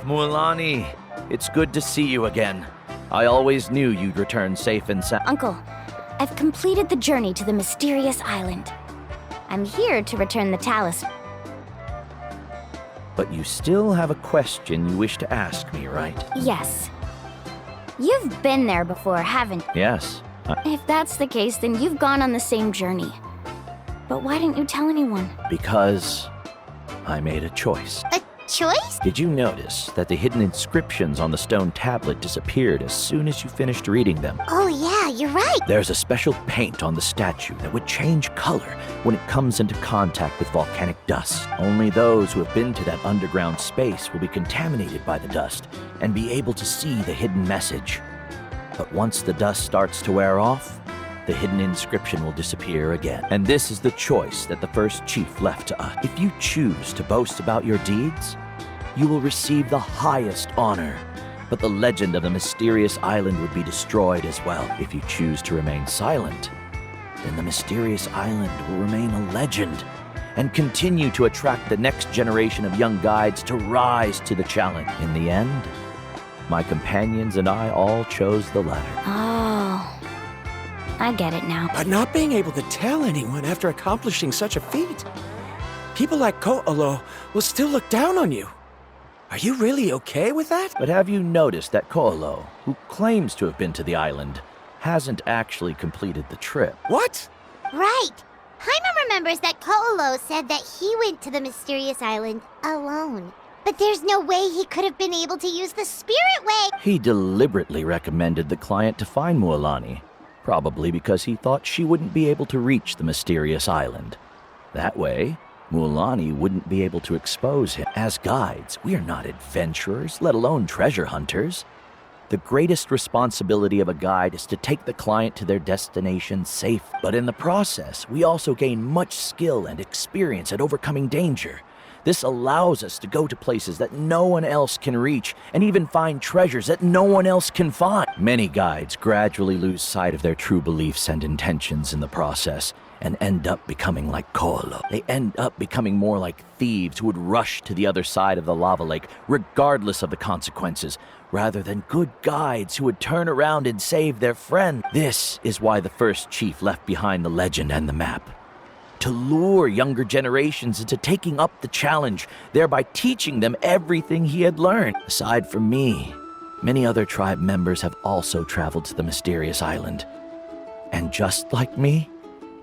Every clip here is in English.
Mualani, it's good to see you again. I always knew you'd return safe and sound. Uncle, I've completed the journey to the mysterious island. I'm here to return the talisman. But you still have a question you wish to ask me, right? Yes. You've been there before, haven't you? Yes. If that's the case, then you've gone on the same journey. But why didn't you tell anyone? Because I made a choice. A choice? Did you notice that the hidden inscriptions on the stone tablet disappeared as soon as you finished reading them? Oh yeah, you're right. There's a special paint on the statue that would change color when it comes into contact with volcanic dust. Only those who have been to that underground space will be contaminated by the dust and be able to see the hidden message. But once the dust starts to wear off, the hidden inscription will disappear again. And this is the choice that the first chief left to us. If you choose to boast about your deeds, you will receive the highest honor. But the legend of the mysterious island would be destroyed as well. If you choose to remain silent, then the mysterious island will remain a legend and continue to attract the next generation of young guides to rise to the challenge. In the end, my companions and I all chose the latter. Oh, I get it now. But not being able to tell anyone after accomplishing such a feat. People like Ko'olo will still look down on you. Are you really okay with that? But have you noticed that Ko'olo, who claims to have been to the island, hasn't actually completed the trip? What? Right. Paimon remembers that Ko'olo said that he went to the mysterious island alone. But there's no way he could have been able to use the spirit way. He deliberately recommended the client to find Mualani, probably because he thought she wouldn't be able to reach the mysterious island. That way, Mualani wouldn't be able to expose him. As guides, we are not adventurers, let alone treasure hunters. The greatest responsibility of a guide is to take the client to their destination safe. But in the process, we also gain much skill and experience at overcoming danger. This allows us to go to places that no one else can reach and even find treasures that no one else can find. Many guides gradually lose sight of their true beliefs and intentions in the process and end up becoming like Ko'olo. They end up becoming more like thieves who would rush to the other side of the lava lake regardless of the consequences, rather than good guides who would turn around and save their friend. This is why the first chief left behind the legend and the map. To lure younger generations into taking up the challenge, thereby teaching them everything he had learned. Aside from me, many other tribe members have also traveled to the mysterious island. And just like me,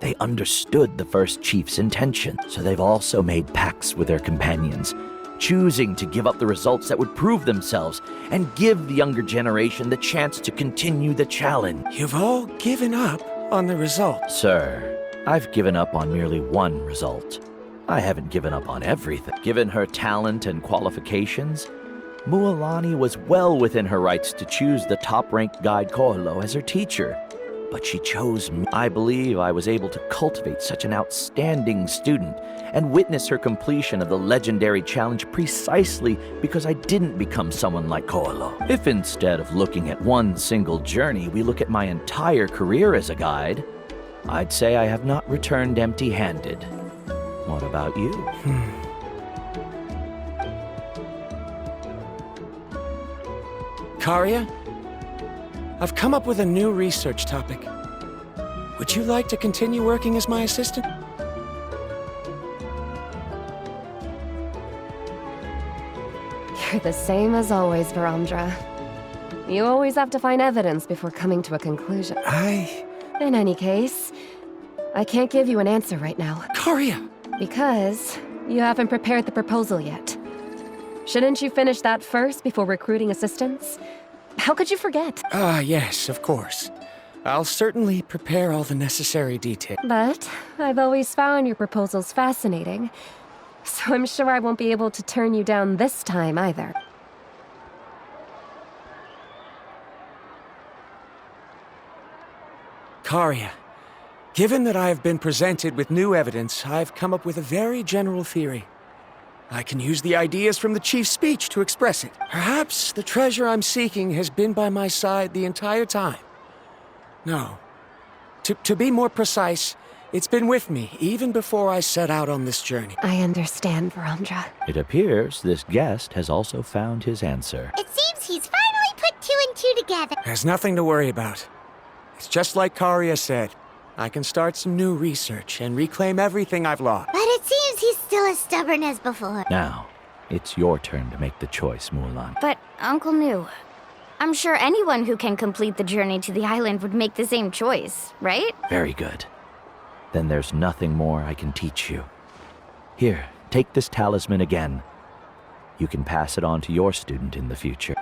they understood the first chief's intention, so they've also made pacts with their companions, choosing to give up the results that would prove themselves and give the younger generation the chance to continue the challenge. You've all given up on the results. Sir, I've given up on merely one result. I haven't given up on everything. Given her talent and qualifications, Mualani was well within her rights to choose the top-ranked guide Ko'olo as her teacher. But she chose me. I believe I was able to cultivate such an outstanding student and witness her completion of the legendary challenge precisely because I didn't become someone like Ko'olo. If instead of looking at one single journey, we look at my entire career as a guide, I'd say I have not returned empty-handed. What about you? Karia, I've come up with a new research topic. Would you like to continue working as my assistant? You're the same as always, Varamdra. You always have to find evidence before coming to a conclusion. In any case, I can't give you an answer right now. Karia! Because you haven't prepared the proposal yet. Shouldn't you finish that first before recruiting assistants? How could you forget? Ah, yes, of course. I'll certainly prepare all the necessary details. But I've always found your proposals fascinating, so I'm sure I won't be able to turn you down this time either. Karia, given that I have been presented with new evidence, I've come up with a very general theory. I can use the ideas from the chief's speech to express it. Perhaps the treasure I'm seeking has been by my side the entire time. No. To be more precise, it's been with me even before I set out on this journey. I understand, Verandra. It appears this guest has also found his answer. It seems he's finally put two and two together. There's nothing to worry about. It's just like Karia said. I can start some new research and reclaim everything I've lost. But it seems he's still as stubborn as before. Now, it's your turn to make the choice, Mulan. But, Uncle New, I'm sure anyone who can complete the journey to the island would make the same choice, right? Very good. Then there's nothing more I can teach you. Here, take this talisman again. You can pass it on to your student in the future.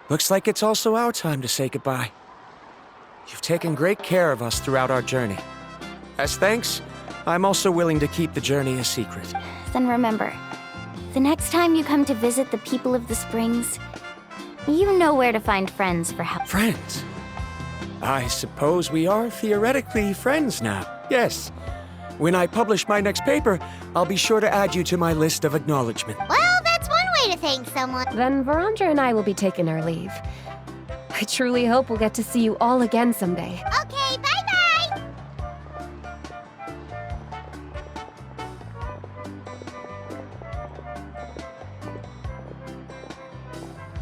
Looks like it's also our time to say goodbye. You've taken great care of us throughout our journey. As thanks, I'm also willing to keep the journey a secret. Then remember, the next time you come to visit the people of the Springs, you know where to find friends for help. Friends? I suppose we are theoretically friends now. Yes. When I publish my next paper, I'll be sure to add you to my list of acknowledgement. Well, that's one way to thank someone. Then Verandra and I will be taking our leave. I truly hope we'll get to see you all again someday. Okay, bye-bye!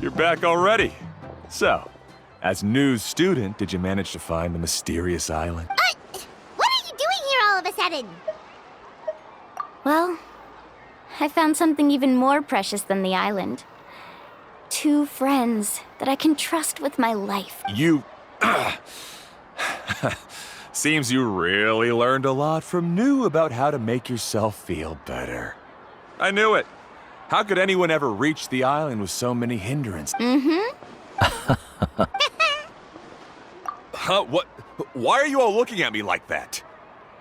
You're back already. So, as news student, did you manage to find the mysterious island? What are you doing here all of a sudden? Well, I found something even more precious than the island. 2 friends that I can trust with my life. You... Seems you really learned a lot from New about how to make yourself feel better. I knew it. How could anyone ever reach the island with so many hindrances? Huh? What? Why are you all looking at me like that?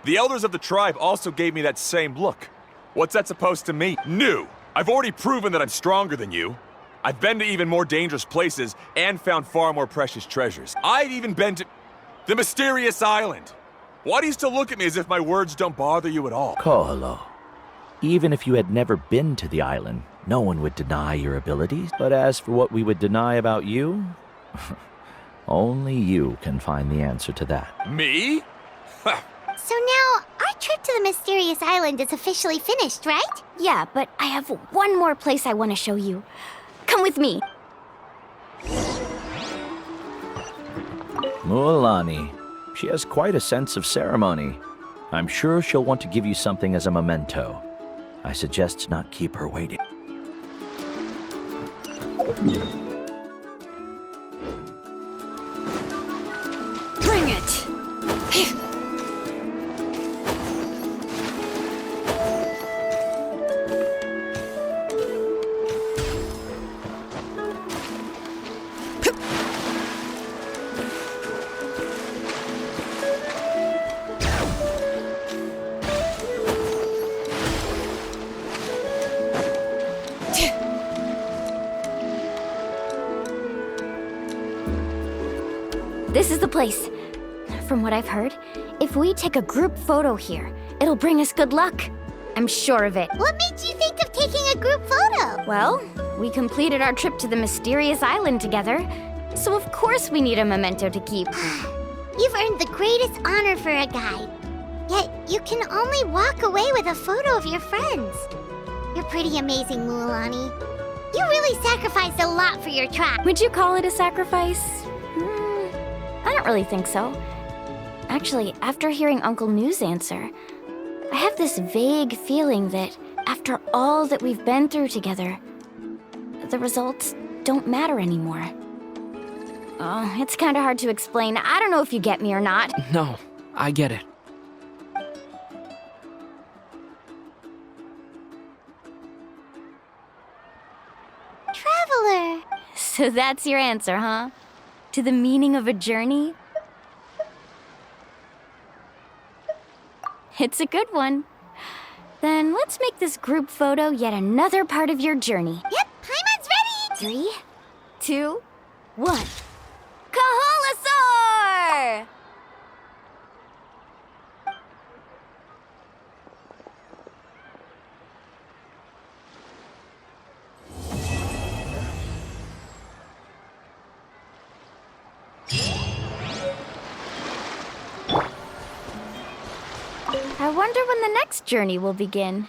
The elders of the tribe also gave me that same look. What's that supposed to mean? New! I've already proven that I'm stronger than you. I've been to even more dangerous places and found far more precious treasures. I've even been to the mysterious island. Why do you still look at me as if my words don't bother you at all? Koholo. Even if you had never been to the island, no one would deny your abilities. But as for what we would deny about you, only you can find the answer to that. Me? So now, our trip to the mysterious island is officially finished, right? Yeah, but I have one more place I want to show you. Come with me. Mualani. She has quite a sense of ceremony. I'm sure she'll want to give you something as a memento. I suggest not keep her waiting. Bring it! This is the place. From what I've heard, if we take a group photo here, it'll bring us good luck. I'm sure of it. What made you think of taking a group photo? Well, we completed our trip to the mysterious island together, so of course we need a memento to keep. You've earned the greatest honor for a guide. Yet, you can only walk away with a photo of your friends. You're pretty amazing, Mualani. You really sacrificed a lot for your tribe. Would you call it a sacrifice? I don't really think so. Actually, after hearing Uncle New's answer, I have this vague feeling that after all that we've been through together, the results don't matter anymore. Oh, it's kind of hard to explain. I don't know if you get me or not. No, I get it. traveler. So that's your answer, huh? To the meaning of a journey? It's a good one. Then let's make this group photo yet another part of your journey. Yep, Paimon's ready. 3, 2, 1. Kaholasaur! I wonder when the next journey will begin.